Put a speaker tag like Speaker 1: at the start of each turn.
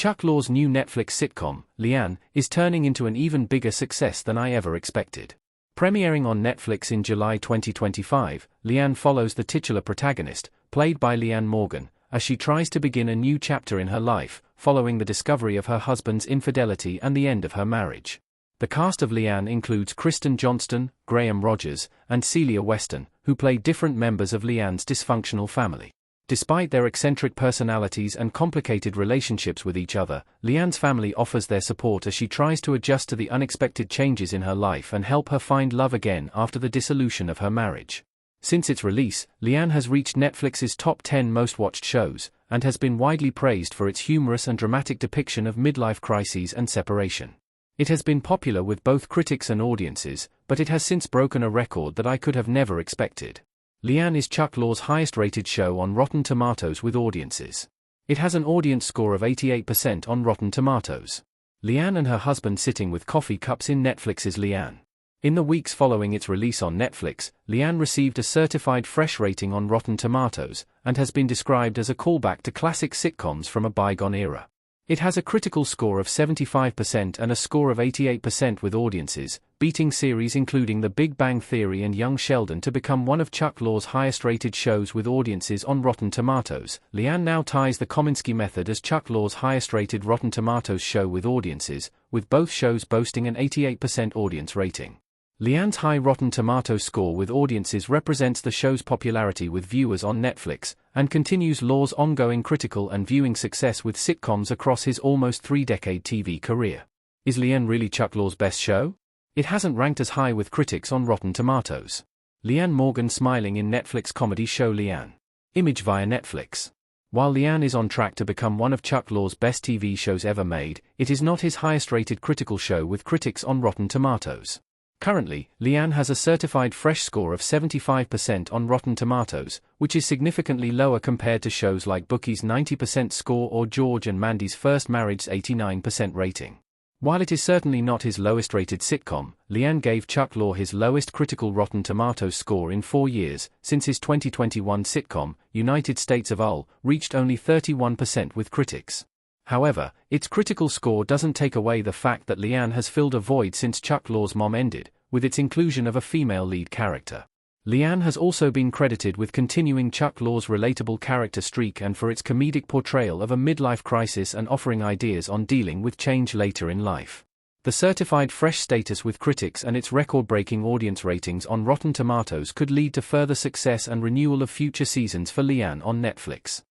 Speaker 1: Chuck Lorre's new Netflix sitcom, Leanne, is turning into an even bigger success than I ever expected. Premiering on Netflix in July 2025, Leanne follows the titular protagonist, played by Leanne Morgan, as she tries to begin a new chapter in her life, following the discovery of her husband's infidelity and the end of her marriage. The cast of Leanne includes Kristen Johnston, Graham Rogers, and Celia Weston, who play different members of Leanne's dysfunctional family. Despite their eccentric personalities and complicated relationships with each other, Leanne's family offers their support as she tries to adjust to the unexpected changes in her life and help her find love again after the dissolution of her marriage. Since its release, Leanne has reached Netflix's top 10 most-watched shows, and has been widely praised for its humorous and dramatic depiction of midlife crises and separation. It has been popular with both critics and audiences, but it has since broken a record that I could have never expected. Leanne is Chuck Lorre's highest-rated show on Rotten Tomatoes with audiences. It has an audience score of 88% on Rotten Tomatoes. Leanne and her husband sitting with coffee cups in Netflix's Leanne. In the weeks following its release on Netflix, Leanne received a certified fresh rating on Rotten Tomatoes, and has been described as a callback to classic sitcoms from a bygone era. It has a critical score of 75% and a score of 88% with audiences, beating series including The Big Bang Theory and Young Sheldon to become one of Chuck Lorre's highest-rated shows with audiences on Rotten Tomatoes. Leanne now ties the Kominsky method as Chuck Lorre's highest-rated Rotten Tomatoes show with audiences, with both shows boasting an 88% audience rating. Leanne's high Rotten Tomatoes score with audiences represents the show's popularity with viewers on Netflix, and continues Lorre's ongoing critical and viewing success with sitcoms across his almost three-decade TV career. Is Leanne really Chuck Lorre's best show? It hasn't ranked as high with critics on Rotten Tomatoes. Leanne Morgan smiling in Netflix comedy show Leanne. Image via Netflix. While Leanne is on track to become one of Chuck Lorre's best TV shows ever made, it is not his highest-rated critical show with critics on Rotten Tomatoes. Currently, Leanne has a certified fresh score of 75% on Rotten Tomatoes, which is significantly lower compared to shows like Bookie's 90% score or George and Mandy's First Marriage's 89% rating. While it is certainly not his lowest-rated sitcom, Leanne gave Chuck Lorre his lowest critical Rotten Tomatoes score in 4 years, since his 2021 sitcom, United States of Ul, reached only 31% with critics. However, its critical score doesn't take away the fact that Leanne has filled a void since Chuck Lorre's mom ended, with its inclusion of a female lead character. Leanne has also been credited with continuing Chuck Lorre's relatable character streak and for its comedic portrayal of a midlife crisis and offering ideas on dealing with change later in life. The certified fresh status with critics and its record-breaking audience ratings on Rotten Tomatoes could lead to further success and renewal of future seasons for Leanne on Netflix.